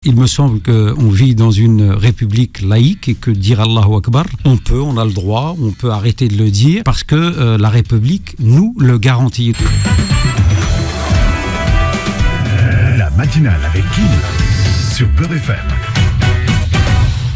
Il me semble qu'on vit dans une république laïque et que dire Allahu Akbar, on a le droit, on peut arrêter de le dire parce que la République nous le garantit. La matinale avec Kim sur Beurre FM.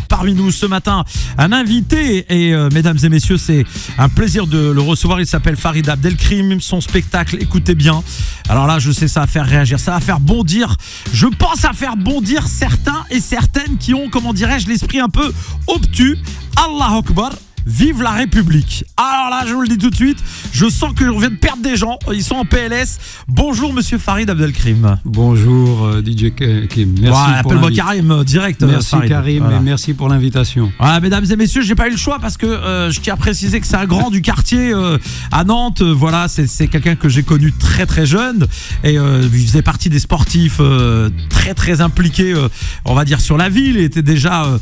Parmi nous ce matin, un invité et mesdames et messieurs, c'est un plaisir de le recevoir. Il s'appelle Farid Abdelkrim. Son spectacle, écoutez bien. Alors là, je sais, ça va faire réagir, ça va faire bondir. Je pense à faire bondir certains et certaines qui ont, comment dirais-je, l'esprit un peu obtus. Allahu Akbar. Vive la République. Alors là, je vous le dis tout de suite, je sens que je viens de perdre des gens. Ils sont en PLS. Bonjour, monsieur Farid Abdelkrim. Bonjour, DJ Kim. Merci pour appelle-moi Karim direct. Merci Farid. Karim, Voilà. et merci pour l'invitation. Voilà, mesdames et messieurs, j'ai pas eu le choix parce que je tiens à préciser que c'est un grand du quartier à Nantes. Voilà, c'est quelqu'un que j'ai connu très très jeune et il faisait partie des sportifs très très impliqués, on va dire, sur la ville. Il était déjà,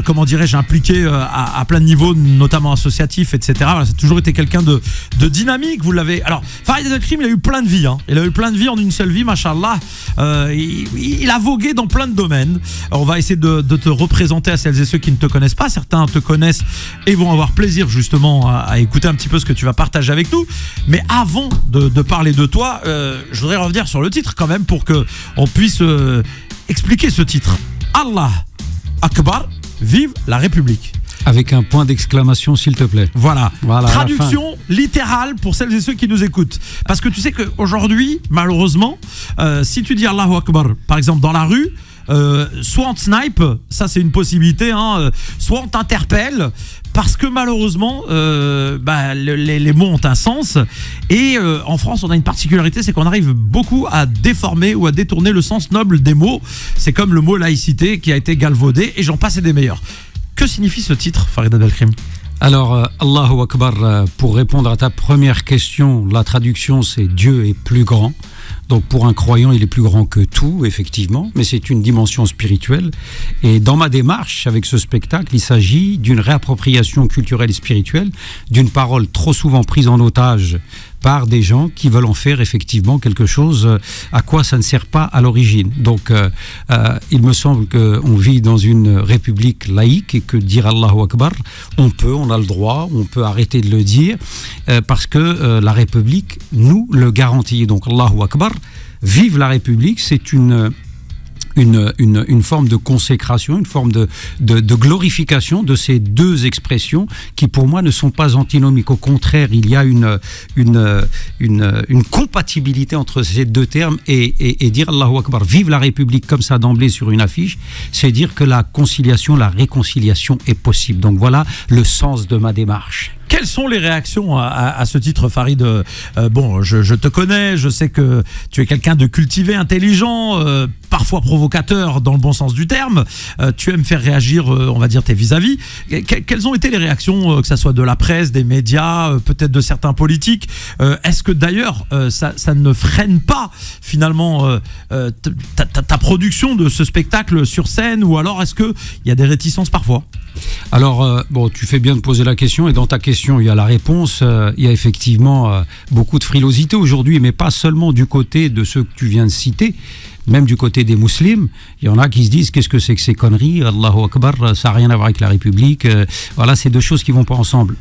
comment dirais-je, impliqué à plein de niveaux, notamment associatif, etc. Voilà, ça a toujours été quelqu'un de dynamique. Vous l'avez. Alors, Farid Abdelkrim, il a eu plein de vies. Hein. Il a eu plein de vies en une seule vie, machallah. Il a vogué dans plein de domaines. Alors, on va essayer de te représenter à celles et ceux qui ne te connaissent pas. Certains te connaissent et vont avoir plaisir justement à écouter un petit peu ce que tu vas partager avec nous. Mais avant de parler de toi, je voudrais revenir sur le titre quand même pour que on puisse expliquer ce titre. Allah Akbar, vive la République. Avec un point d'exclamation, s'il te plaît. Voilà. Traduction à littérale pour celles et ceux qui nous écoutent. Parce que tu sais qu'aujourd'hui, malheureusement, si tu dis Allahu Akbar, par exemple dans la rue, soit on te snipe, ça c'est une possibilité, hein, soit on t'interpelle, parce que malheureusement, les mots ont un sens. Et en France, on a une particularité, c'est qu'on arrive beaucoup à déformer ou à détourner le sens noble des mots. C'est comme le mot laïcité qui a été galvaudé, et j'en passe et des meilleurs. Que signifie ce titre, Farid Abdelkrim ? Alors, Allahu Akbar, pour répondre à ta première question, la traduction c'est Dieu est plus grand. Donc pour un croyant, il est plus grand que tout, effectivement, mais c'est une dimension spirituelle. Et dans ma démarche avec ce spectacle, il s'agit d'une réappropriation culturelle et spirituelle, d'une parole trop souvent prise en otage par des gens qui veulent en faire effectivement quelque chose à quoi ça ne sert pas à l'origine. Donc il me semble qu'on vit dans une république laïque et que dire Allahu Akbar, on a le droit, on peut arrêter de le dire parce que la République nous le garantit. Donc Allahu Akbar, vive la République, c'est une forme de consécration, une forme de glorification de ces deux expressions qui pour moi ne sont pas antinomiques. Au contraire, il y a une compatibilité entre ces deux termes et dire Allahu Akbar, vive la République comme ça d'emblée sur une affiche, c'est dire que la conciliation, la réconciliation est possible. Donc voilà le sens de ma démarche. Quelles sont les réactions à ce titre, Farid ? Bon, je te connais, je sais que tu es quelqu'un de cultivé, intelligent, parfois provocateur dans le bon sens du terme. Tu aimes faire réagir, on va dire, tes vis-à-vis. Quelles ont été les réactions, que ce soit de la presse, des médias, peut-être de certains politiques ? Est-ce que d'ailleurs, ça ne freine pas finalement ta production de ce spectacle sur scène, ou alors est-ce qu'il y a des réticences parfois ? Alors, tu fais bien de poser la question, et dans ta question, il y a la réponse. Il y a effectivement beaucoup de frilosité aujourd'hui, mais pas seulement du côté de ceux que tu viens de citer, même du côté des musulmans. Il y en a qui se disent, qu'est-ce que c'est que ces conneries ? Allahu Akbar, ça n'a rien à voir avec la République. Voilà, c'est deux choses qui ne vont pas ensemble.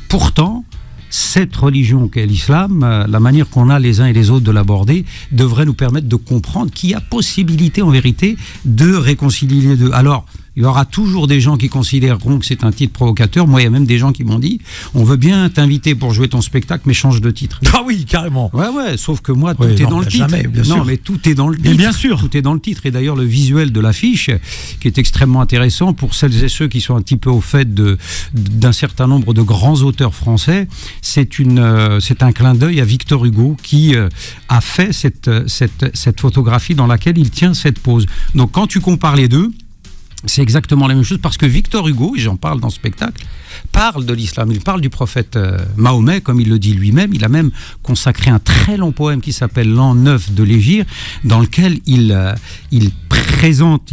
Pourtant, cette religion qu'est l'islam, la manière qu'on a les uns et les autres de l'aborder, devrait nous permettre de comprendre qu'il y a possibilité en vérité de réconcilier les deux. Alors, il y aura toujours des gens qui considéreront que c'est un titre provocateur. Moi, il y a même des gens qui m'ont dit, on veut bien t'inviter pour jouer ton spectacle, mais change de titre. Ah oui, carrément. Ouais, sauf que moi, tout est dans le titre. Jamais, bien sûr. Non, mais tout est dans le titre. Mais bien sûr. Tout est dans le titre. Et d'ailleurs, le visuel de l'affiche, qui est extrêmement intéressant pour celles et ceux qui sont un petit peu au fait d'un certain nombre de grands auteurs français, c'est un clin d'œil à Victor Hugo qui a fait cette photographie dans laquelle il tient cette pose. Donc, quand tu compares les deux, c'est exactement la même chose, parce que Victor Hugo, et j'en parle dans ce spectacle, parle de l'islam, il parle du prophète Mahomet, comme il le dit lui-même. Il a même consacré un très long poème qui s'appelle L'an 9 de l'Hégire, dans lequel il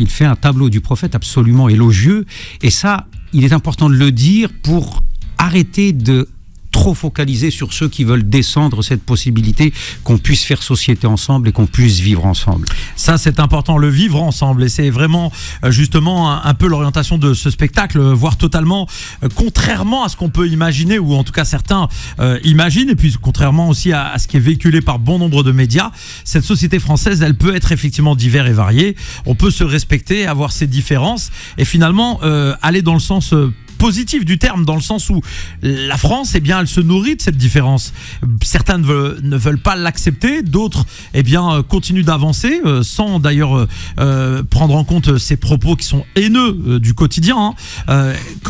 fait un tableau du prophète absolument élogieux, et ça, il est important de le dire pour arrêter de trop focalisé sur ceux qui veulent descendre cette possibilité qu'on puisse faire société ensemble et qu'on puisse vivre ensemble. Ça, c'est important, le vivre ensemble. Et c'est vraiment, justement, un peu l'orientation de ce spectacle, voire totalement contrairement à ce qu'on peut imaginer, ou en tout cas certains imaginent, et puis contrairement aussi à ce qui est véhiculé par bon nombre de médias. Cette société française, elle peut être effectivement divers et variée. On peut se respecter, avoir ses différences, et finalement aller dans le sens positif du terme, dans le sens où la France, eh bien, elle se nourrit de cette différence. Certains ne veulent pas l'accepter, d'autres, eh bien, continuent d'avancer, sans d'ailleurs prendre en compte ces propos qui sont haineux du quotidien.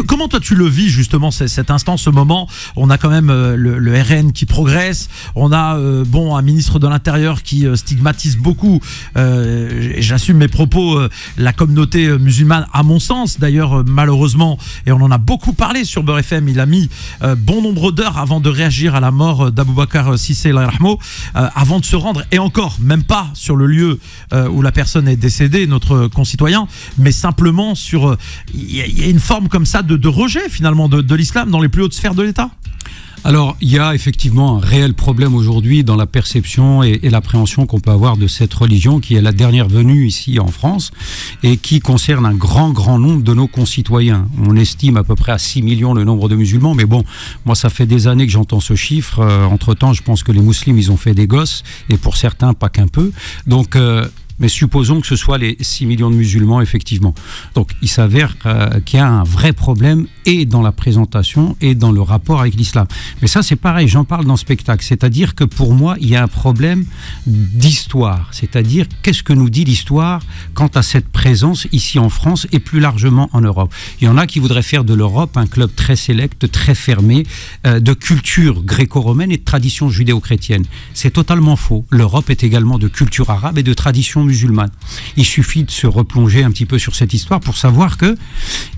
Comment toi tu le vis justement cet instant, ce moment? On a quand même le RN qui progresse, on a un ministre de l'Intérieur qui stigmatise beaucoup, j'assume mes propos, la communauté musulmane, à mon sens d'ailleurs, malheureusement, et on en a beaucoup parlé sur Beurre FM. Il a mis bon nombre d'heures avant de réagir à la mort d'Aboubacar Cissé avant de se rendre, et encore même pas sur le lieu où la personne est décédée, notre concitoyen, mais simplement sur il y a une forme comme ça de rejet finalement de l'islam dans les plus hautes sphères de l'État. Alors, il y a effectivement un réel problème aujourd'hui dans la perception et l'appréhension qu'on peut avoir de cette religion qui est la dernière venue ici en France et qui concerne un grand nombre de nos concitoyens. On estime à peu près à 6 millions le nombre de musulmans, mais bon, moi ça fait des années que j'entends ce chiffre. Entre-temps, je pense que les musulmans, ils ont fait des gosses, et pour certains, pas qu'un peu. Donc... mais supposons que ce soit les 6 millions de musulmans, effectivement. Donc, il s'avère qu'il y a un vrai problème et dans la présentation et dans le rapport avec l'islam. Mais ça, c'est pareil, j'en parle dans le spectacle. C'est-à-dire que pour moi, il y a un problème d'histoire. C'est-à-dire, qu'est-ce que nous dit l'histoire quant à cette présence ici en France et plus largement en Europe? Il y en a qui voudraient faire de l'Europe un club très sélect, très fermé, de culture gréco-romaine et de tradition judéo-chrétienne. C'est totalement faux. L'Europe est également de culture arabe et de tradition musulmane. Il suffit de se replonger un petit peu sur cette histoire pour savoir que,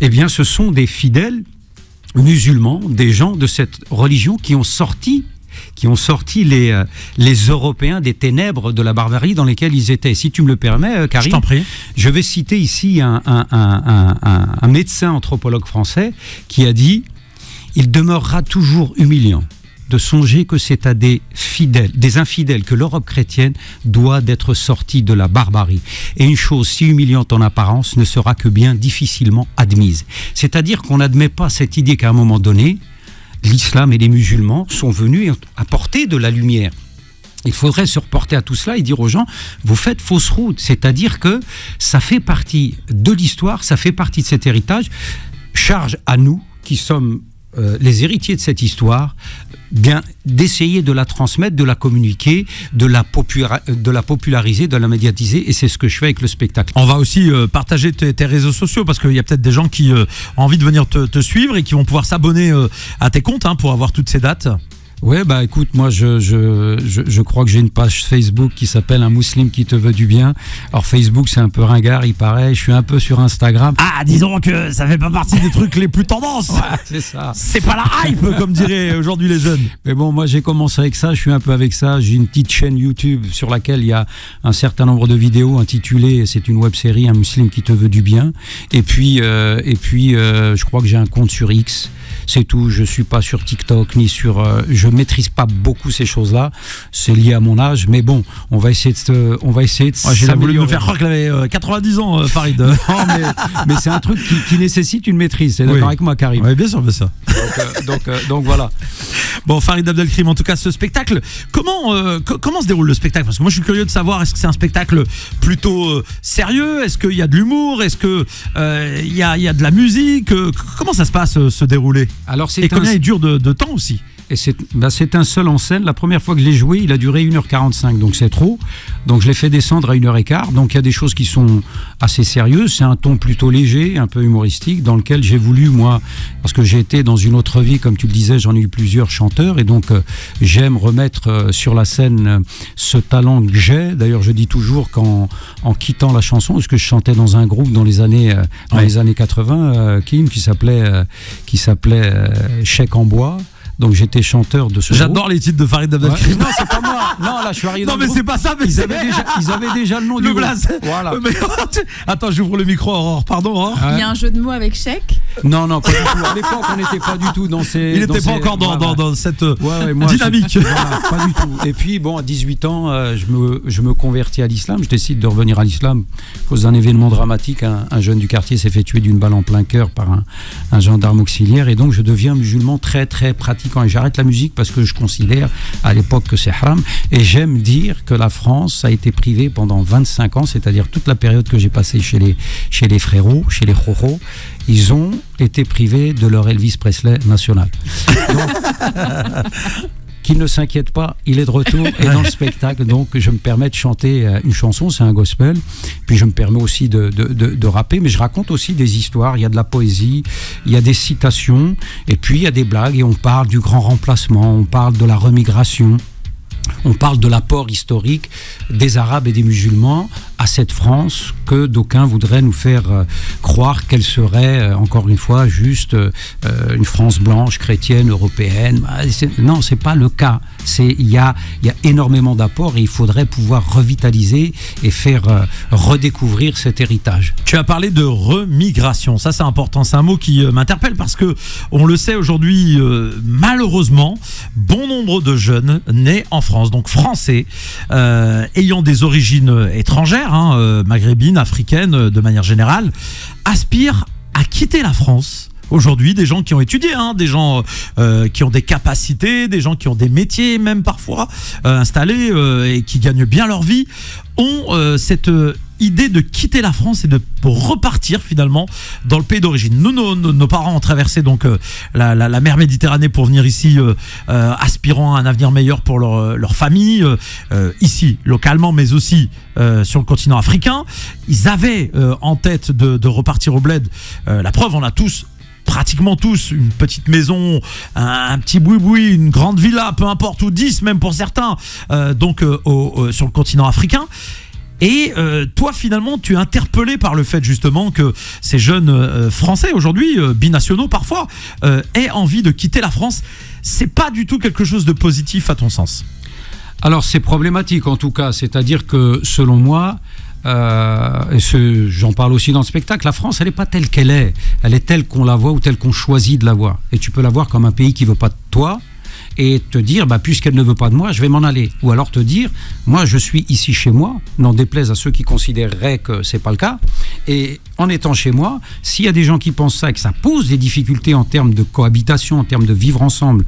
eh bien, ce sont des fidèles musulmans, des gens de cette religion qui ont sorti les Européens des ténèbres de la barbarie dans lesquelles ils étaient. Si tu me le permets, Karim, je t'en prie. Je vais citer ici un médecin anthropologue français qui a dit « Il demeurera toujours humiliant de songer que c'est à des infidèles que l'Europe chrétienne doit d'être sortie de la barbarie. Et une chose si humiliante en apparence ne sera que bien difficilement admise. » C'est-à-dire qu'on n'admet pas cette idée qu'à un moment donné, l'islam et les musulmans sont venus apporter de la lumière. Il faudrait se reporter à tout cela et dire aux gens, vous faites fausse route. C'est-à-dire que ça fait partie de l'histoire, ça fait partie de cet héritage. Charge à nous, qui sommes les héritiers de cette histoire, bien d'essayer de la transmettre, de la communiquer, de la populariser, de la médiatiser, et c'est ce que je fais avec le spectacle. On va aussi partager tes réseaux sociaux, parce qu'il y a peut-être des gens qui ont envie de venir te suivre et qui vont pouvoir s'abonner à tes comptes pour avoir toutes ces dates. Ouais, bah écoute, moi je crois que j'ai une page Facebook qui s'appelle Un Musulman qui te veut du bien. Alors Facebook, c'est un peu ringard, il paraît. Je suis un peu sur Instagram. Ah, disons que ça fait pas partie des trucs les plus tendances. Ouais, c'est ça. C'est pas la hype, comme diraient aujourd'hui les jeunes. Mais bon, moi j'ai commencé avec ça, je suis un peu avec ça. J'ai une petite chaîne YouTube sur laquelle il y a un certain nombre de vidéos intitulées, c'est une web-série, Un Musulman qui te veut du bien. Et puis je crois que j'ai un compte sur X. C'est tout, je suis pas sur TikTok ni sur... je maîtrise pas beaucoup ces choses-là, c'est lié à mon âge, mais bon, on va essayer de j'ai voulu me faire croire qu'il avait 90 ans, Farid. Non, mais c'est un truc qui nécessite une maîtrise, c'est d'accord avec moi, Karim? Oui, bien sûr. Donc voilà. Bon, Farid Abdelkrim, en tout cas, ce spectacle, comment se déroule le spectacle? Parce que moi, je suis curieux de savoir, est-ce que c'est un spectacle plutôt sérieux? Est-ce qu'il y a de l'humour? Est-ce qu'il y a de la musique? Comment ça se passe, se dérouler? Alors, et combien il dure de temps aussi? Et c'est un seul en scène. La première fois que je l'ai joué, il a duré 1h45, donc c'est trop. Donc je l'ai fait descendre à 1h15. Donc il y a des choses qui sont assez sérieuses. C'est un ton plutôt léger, un peu humoristique, dans lequel j'ai voulu, moi, parce que j'ai été dans une autre vie, comme tu le disais, j'en ai eu plusieurs chanteurs, et donc j'aime remettre sur la scène ce talent que j'ai. D'ailleurs, je dis toujours qu'en quittant la chanson, parce que je chantais dans un groupe dans les années 80, Kim, qui s'appelait Chèque en bois. Donc j'étais chanteur de ce groupe. J'adore les titres de Farid Abdelkrim. Ouais. Non, c'est pas moi. Non, là je suis arrivé dans le groupe. Non, mais c'est pas ça. Mais ils avaient déjà le nom du blaze. Voilà. Mais, attends, j'ouvre le micro, Aurore. Pardon, Aurore. Il y a un jeu de mots avec chèque. Non, pas du tout. À l'époque, on n'était pas du tout dans ces... Il n'était pas encore dans cette moi, dynamique. Pas du tout. Et puis, bon, à 18 ans, je me convertis à l'islam. Je décide de revenir à l'islam à cause d'un événement dramatique. Un jeune du quartier s'est fait tuer d'une balle en plein cœur par un gendarme auxiliaire. Et donc, je deviens musulman très, très pratiquant. Et j'arrête la musique parce que je considère à l'époque que c'est haram. Et j'aime dire que la France a été privée pendant 25 ans, c'est-à-dire toute la période que j'ai passée chez les frérots, chez les jojo, ils ont été privés de leur Elvis Presley national. Donc, qu'il ne s'inquiète pas, il est de retour et dans le spectacle. Donc, je me permets de chanter une chanson, c'est un gospel. Puis, je me permets aussi de rapper, mais je raconte aussi des histoires. Il y a de la poésie, il y a des citations, et puis il y a des blagues. Et on parle du grand remplacement, on parle de la remigration. On parle de l'apport historique des Arabes et des musulmans à cette France que d'aucuns voudraient nous faire croire qu'elle serait, encore une fois, juste une France blanche, chrétienne, européenne. Non, c'est pas le cas. Il y a énormément d'apports et il faudrait pouvoir revitaliser et faire redécouvrir cet héritage. Tu as parlé de remigration, ça c'est important, c'est un mot qui m'interpelle parce que on le sait aujourd'hui, malheureusement, bon nombre de jeunes nés en France, donc français, ayant des origines étrangères, maghrébines, africaines de manière générale, aspirent à quitter la France. Aujourd'hui, des gens qui ont étudié, des gens qui ont des capacités, des gens qui ont des métiers même parfois installés et qui gagnent bien leur vie, ont cette idée de quitter la France et de repartir finalement dans le pays d'origine. Nous, nos parents ont traversé donc la mer Méditerranée pour venir ici, aspirant à un avenir meilleur pour leur famille, ici localement, mais aussi sur le continent africain. Ils avaient en tête de repartir au bled. La preuve, on a pratiquement tous une petite maison, un petit boui-boui, une grande villa, peu importe, ou 10 même pour certains, sur le continent africain. Et toi finalement tu es interpellé par le fait justement que ces jeunes Français aujourd'hui, binationaux parfois, aient envie de quitter la France. C'est pas du tout quelque chose de positif à ton sens? Alors c'est problématique en tout cas, c'est-à-dire que selon moi, j'en parle aussi dans le spectacle, la France elle n'est pas telle qu'elle est, elle est telle qu'on la voit ou telle qu'on choisit de la voir. Et tu peux la voir comme un pays qui ne veut pas de toi et te dire, puisqu'elle ne veut pas de moi, je vais m'en aller. Ou alors te dire, moi je suis ici chez moi, n'en déplaise à ceux qui considéreraient que c'est pas le cas. Et en étant chez moi, s'il y a des gens qui pensent ça et que ça pose des difficultés en termes de cohabitation, en termes de vivre ensemble,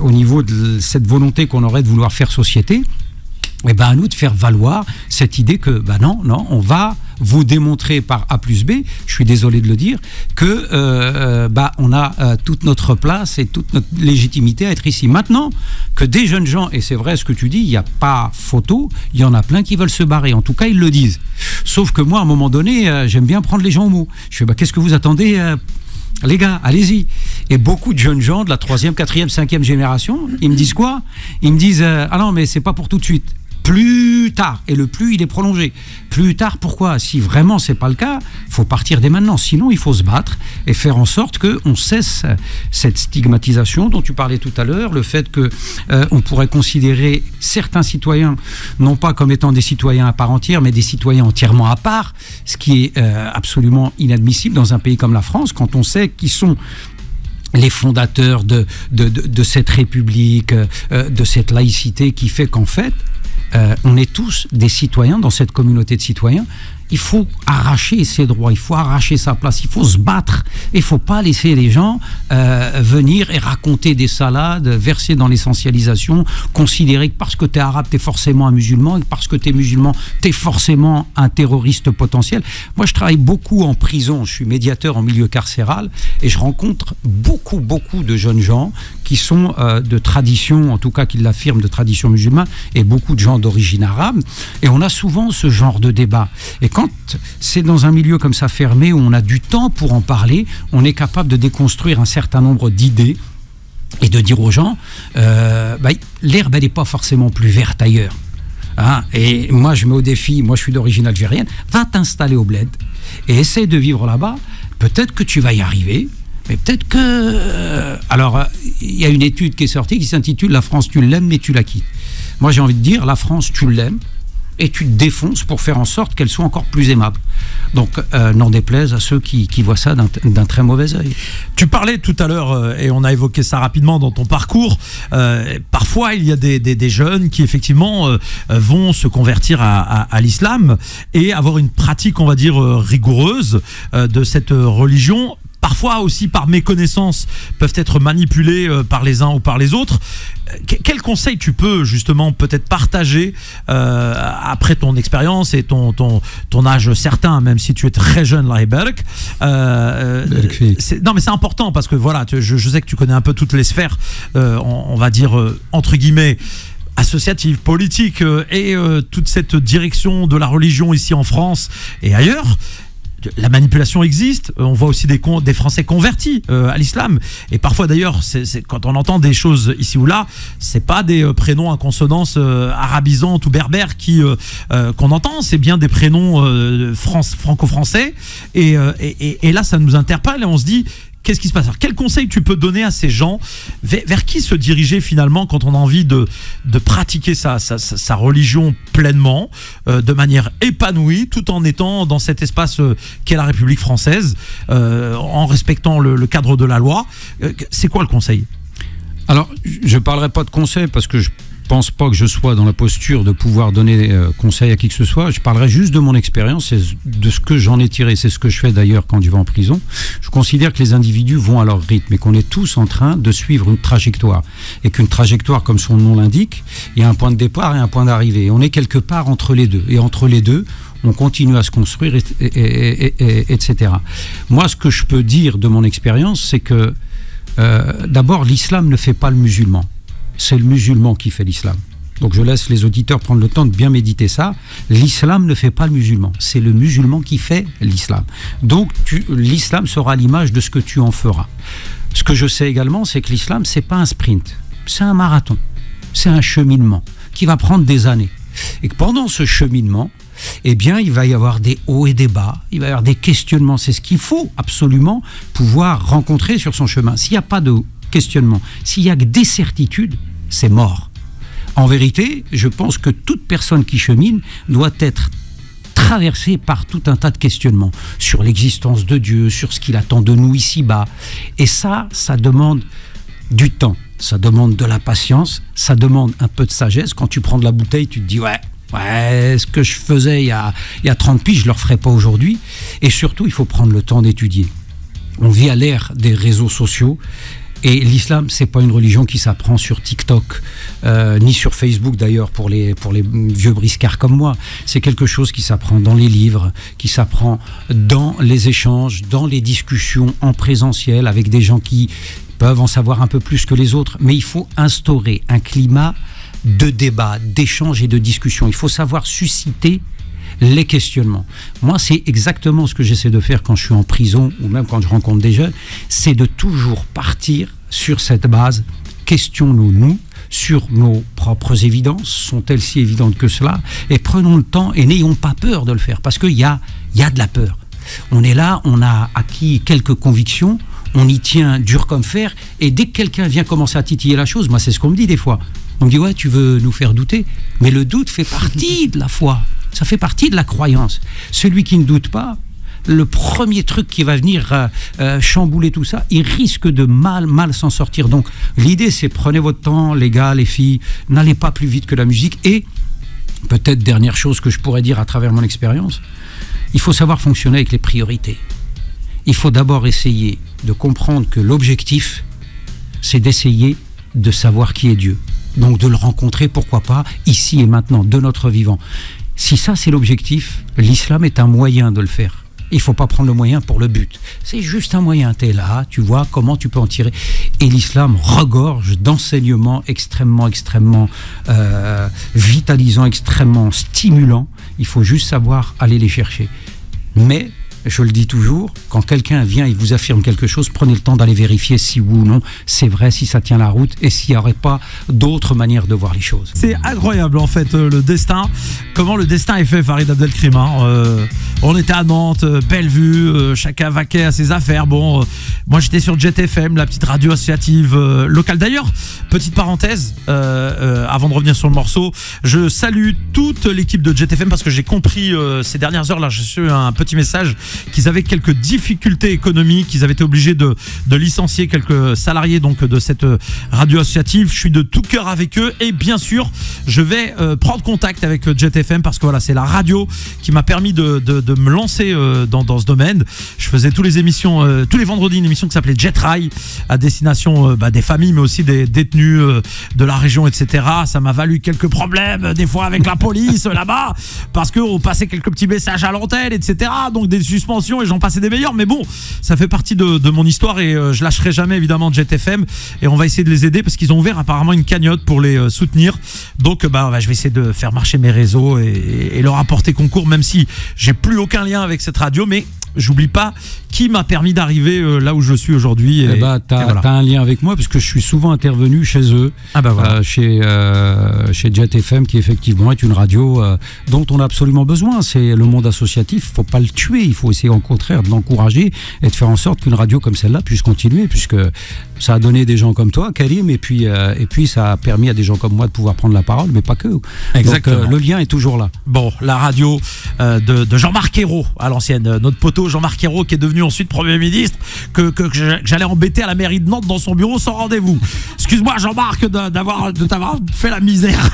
au niveau de cette volonté qu'on aurait de vouloir faire société, à nous de faire valoir cette idée que non, on va vous démontrer par A plus B, je suis désolé de le dire, que on a toute notre place et toute notre légitimité à être ici. Maintenant, que des jeunes gens, et c'est vrai ce que tu dis, il n'y a pas photo, il y en a plein qui veulent se barrer, en tout cas ils le disent. Sauf que moi, à un moment donné, j'aime bien prendre les gens au mot. Je fais, qu'est-ce que vous attendez les gars, allez-y. Et beaucoup de jeunes gens de la 3e, 4e, 5e génération, ils me disent quoi? Ils me disent, ah non, mais c'est pas pour tout de suite. Plus tard, et le plus il est prolongé. Plus tard, pourquoi? Si vraiment c'est pas le cas, il faut partir dès maintenant. Sinon, il faut se battre et faire en sorte qu'on cesse cette stigmatisation dont tu parlais tout à l'heure, le fait que on pourrait considérer certains citoyens non pas comme étant des citoyens à part entière, mais des citoyens entièrement à part, ce qui est absolument inadmissible dans un pays comme la France, quand on sait qu'ils sont les fondateurs de cette république, de cette laïcité qui fait qu'en fait, on est tous des citoyens dans cette communauté de citoyens. Il faut arracher ses droits, il faut arracher sa place, il faut se battre. Il ne faut pas laisser les gens venir et raconter des salades, verser dans l'essentialisation, considérer que parce que tu es arabe, tu es forcément un musulman, et que parce que tu es musulman, tu es forcément un terroriste potentiel. Moi, je travaille beaucoup en prison, je suis médiateur en milieu carcéral, et je rencontre beaucoup de jeunes gens qui sont de tradition, en tout cas qui l'affirment, de tradition musulmane, et beaucoup de gens d'origine arabe. Et on a souvent ce genre de débat. Et quand c'est dans un milieu comme ça fermé, où on a du temps pour en parler, on est capable de déconstruire un certain nombre d'idées et de dire aux gens, l'herbe, elle n'est pas forcément plus verte ailleurs. Et moi, je mets au défi, moi je suis d'origine algérienne, va t'installer au bled et essaye de vivre là-bas. Peut-être que tu vas y arriver, mais peut-être que... Alors, il y a une étude qui est sortie qui s'intitule « La France, tu l'aimes, mais tu la quittes ». Moi, j'ai envie de dire, la France, tu l'aimes, et tu te défonces pour faire en sorte qu'elle soit encore plus aimable. Donc, n'en déplaise à ceux qui voient ça d'un très mauvais œil. Tu parlais tout à l'heure, et on a évoqué ça rapidement dans ton parcours, parfois il y a des jeunes qui effectivement vont se convertir à l'islam et avoir une pratique, on va dire, rigoureuse de cette religion. Parfois aussi par méconnaissance peuvent être manipulés par les uns ou par les autres. Quel conseil tu peux justement peut-être partager après ton expérience et ton âge certain, même si tu es très jeune, Lahi Barak. Non mais c'est important parce que voilà, je sais que tu connais un peu toutes les sphères, on va dire entre guillemets associative, politique et toute cette direction de la religion ici en France et ailleurs. La manipulation existe, on voit aussi des Français convertis à l'islam et parfois d'ailleurs quand on entend des choses ici ou là, c'est pas des prénoms à consonance arabisantes ou berbères qu'on entend, c'est bien des prénoms franco-français et là ça nous interpelle et on se dit qu'est-ce qui se passe? Alors, quel conseil tu peux donner à ces gens? Vers qui se diriger finalement quand on a envie de pratiquer sa religion pleinement, de manière épanouie, tout en étant dans cet espace qu'est la République française, en respectant le cadre de la loi? C'est quoi le conseil? Alors, je ne parlerai pas de conseil parce que je pense pas que je sois dans la posture de pouvoir donner conseil à qui que ce soit. Je parlerai juste de mon expérience et de ce que j'en ai tiré. C'est ce que je fais d'ailleurs quand je vais en prison. Je considère que les individus vont à leur rythme et qu'on est tous en train de suivre une trajectoire. Et qu'une trajectoire, comme son nom l'indique, il y a un point de départ et un point d'arrivée. Et on est quelque part entre les deux. Et entre les deux, on continue à se construire, etc. Moi, ce que je peux dire de mon expérience, c'est que d'abord, l'islam ne fait pas le musulman. C'est le musulman qui fait l'islam. Donc je laisse les auditeurs prendre le temps de bien méditer ça. L'islam ne fait pas le musulman. C'est le musulman qui fait l'islam. Donc l'islam sera l'image de ce que tu en feras. Ce que je sais également, c'est que l'islam, c'est pas un sprint. C'est un marathon. C'est un cheminement qui va prendre des années. Et que pendant ce cheminement, eh bien, il va y avoir des hauts et des bas, il va y avoir des questionnements. C'est ce qu'il faut absolument pouvoir rencontrer sur son chemin. S'il n'y a pas de questionnement, s'il n'y a que des certitudes, c'est mort. En vérité, je pense que toute personne qui chemine doit être traversée par tout un tas de questionnements sur l'existence de Dieu, sur ce qu'il attend de nous ici-bas. Et ça demande du temps, ça demande de la patience, ça demande un peu de sagesse. Quand tu prends de la bouteille, tu te dis ouais, ce que je faisais il y a 30 piges, je ne le referai pas aujourd'hui. Et surtout, il faut prendre le temps d'étudier. On vit à l'ère des réseaux sociaux. Et l'islam, c'est pas une religion qui s'apprend sur TikTok, ni sur Facebook d'ailleurs pour les vieux briscards comme moi. C'est quelque chose qui s'apprend dans les livres, qui s'apprend dans les échanges, dans les discussions en présentiel avec des gens qui peuvent en savoir un peu plus que les autres. Mais il faut instaurer un climat de débat, d'échange et de discussion. Il faut savoir susciter les questionnements. Moi, c'est exactement ce que j'essaie de faire quand je suis en prison ou même quand je rencontre des jeunes, c'est de toujours partir sur cette base. Questionnons-nous sur nos propres évidences. Sont-elles si évidentes que cela? Et prenons le temps et n'ayons pas peur de le faire parce qu'il y a de la peur. On est là, on a acquis quelques convictions, on y tient dur comme fer et dès que quelqu'un vient commencer à titiller la chose, moi c'est ce qu'on me dit des fois. On me dit ouais, tu veux nous faire douter, mais le doute fait partie de la foi. Ça fait partie de la croyance. Celui qui ne doute pas, le premier truc qui va venir chambouler tout ça, il risque de mal s'en sortir. Donc l'idée c'est prenez votre temps, les gars, les filles, n'allez pas plus vite que la musique. Et peut-être dernière chose que je pourrais dire à travers mon expérience, il faut savoir fonctionner avec les priorités. Il faut d'abord essayer de comprendre que l'objectif, c'est d'essayer de savoir qui est Dieu. Donc de le rencontrer, pourquoi pas, ici et maintenant, de notre vivant. Si ça c'est l'objectif, l'islam est un moyen de le faire. Il ne faut pas prendre le moyen pour le but. C'est juste un moyen. Tu es là, tu vois comment tu peux en tirer. Et l'islam regorge d'enseignements extrêmement vitalisants, extrêmement stimulants. Il faut juste savoir aller les chercher. Mais, je le dis toujours, quand quelqu'un vient et vous affirme quelque chose, prenez le temps d'aller vérifier si oui ou non c'est vrai, si ça tient la route et s'il n'y aurait pas d'autres manières de voir les choses. C'est incroyable en fait le destin, comment le destin est fait, Farid Abdelkrim. On était à Nantes, Bellevue, chacun vaquait à ses affaires. Bon, moi j'étais sur Jet FM, la petite radio associative locale. D'ailleurs, petite parenthèse, avant de revenir sur le morceau, je salue toute l'équipe de Jet FM parce que j'ai compris ces dernières heures là, j'ai reçu un petit message qu'ils avaient quelques difficultés économiques, qu'ils avaient été obligés de licencier quelques salariés donc de cette radio associative. Je suis de tout cœur avec eux et bien sûr, je vais prendre contact avec Jet FM parce que voilà, c'est la radio qui m'a permis de me lancer dans ce domaine. Je faisais tous les vendredis une émission qui s'appelait Jet Rail à destination des familles mais aussi des détenus de la région, etc. Ça m'a valu quelques problèmes des fois avec la police là-bas parce qu'on passait quelques petits messages à l'antenne, etc. Donc des suspensions et j'en passais des meilleurs, mais bon, ça fait partie de mon histoire et je lâcherai jamais évidemment Jet FM et on va essayer de les aider parce qu'ils ont ouvert apparemment une cagnotte pour les soutenir. Donc je vais essayer de faire marcher mes réseaux et leur apporter concours, même si j'ai plus aucun lien avec cette radio, mais j'oublie pas qui m'a permis d'arriver là où je suis aujourd'hui. T'as un lien avec moi parce que je suis souvent intervenu chez eux, chez Jet FM, qui effectivement est une radio dont on a absolument besoin. C'est le monde associatif, faut pas le tuer, il faut essayer au contraire de l'encourager et de faire en sorte qu'une radio comme celle-là puisse continuer, puisque ça a donné des gens comme toi, Karim, et puis ça a permis à des gens comme moi de pouvoir prendre la parole, mais pas que. Exactement. Donc le lien est toujours là. Bon, la radio de Jean-Marc Ayrault à l'ancienne, notre poteau Jean-Marc Ayrault qui est devenu ensuite Premier ministre, que j'allais embêter à la mairie de Nantes dans son bureau sans rendez-vous. Excuse-moi Jean-Marc de t'avoir fait la misère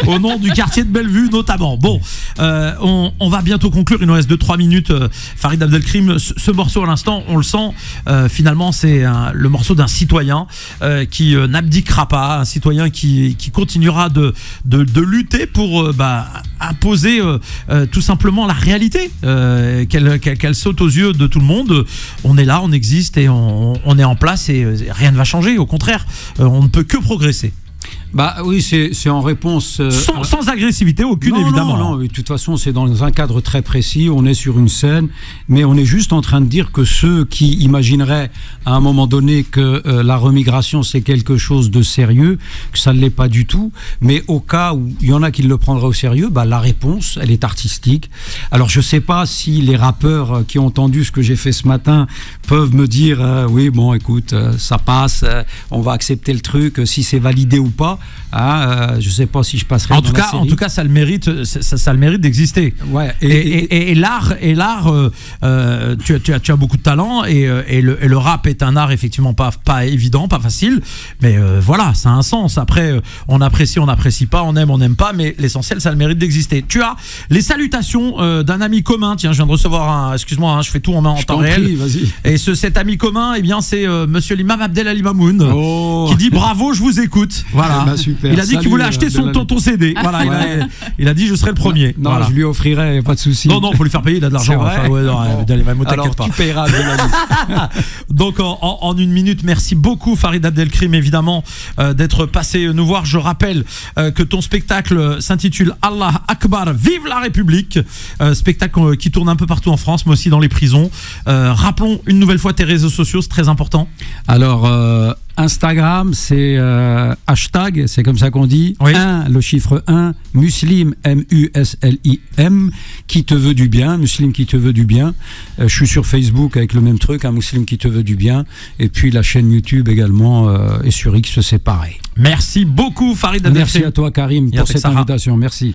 au nom du quartier de Bellevue notamment. Bon, on va bientôt conclure, il nous reste 2-3 minutes. Farid Abdelkrim, ce morceau à l'instant, on le sent, finalement c'est le morceau d'un citoyen qui n'abdiquera pas, un citoyen qui continuera de lutter pour imposer tout simplement la réalité, qu'elle saute aux yeux de tout le monde. On est là, on existe et on est en place et rien ne va changer, au contraire, on ne peut que progresser. Oui, c'est en réponse... sans agressivité aucune, évidemment. Non, de toute façon, c'est dans un cadre très précis, on est sur une scène, mais on est juste en train de dire que ceux qui imagineraient à un moment donné que la remigration c'est quelque chose de sérieux, que ça ne l'est pas du tout, mais au cas où il y en a qui le prendraient au sérieux, la réponse, elle est artistique. Alors je ne sais pas si les rappeurs qui ont entendu ce que j'ai fait ce matin peuvent me dire oui, bon, écoute, ça passe, on va accepter le truc, si c'est validé ou pas. Je sais pas si je passerai. En tout cas, ça le mérite, ça le mérite d'exister. Ouais. Et l'art, tu as beaucoup de talent et le rap est un art effectivement pas évident, pas facile, mais voilà, ça a un sens. Après, on apprécie pas, on aime pas, mais l'essentiel, ça le mérite d'exister. Tu as les salutations d'un ami commun. Tiens, je viens de recevoir excuse-moi, je fais tout en temps réel. Vas-y. Et cet ami commun, c'est Monsieur l'imam Abdelali Mamoun qui dit bravo, je vous écoute. Voilà. Super. Il a dit qu'il voulait acheter ton CD. Voilà, il a dit je serai le premier. Non, voilà. Je lui offrirai, pas de souci. Non, faut lui faire payer, il a de l'argent. Alors tu paieras. Donc en une minute, merci beaucoup Farid Abdelkrim évidemment d'être passé nous voir. Je rappelle que ton spectacle s'intitule Allah Akbar, vive la République. Spectacle qui tourne un peu partout en France, mais aussi dans les prisons. Rappelons une nouvelle fois tes réseaux sociaux, c'est très important. Alors Instagram, c'est hashtag, c'est comme ça qu'on dit, oui. le chiffre 1, Muslim, M-U-S-L-I-M, qui te veut du bien, Muslim qui te veut du bien. Je suis sur Facebook avec le même truc, un Muslim qui te veut du bien. Et puis la chaîne YouTube également, et sur X, c'est pareil. Merci beaucoup Farid Abdelkrim. Merci à toi Karim pour cette invitation, merci.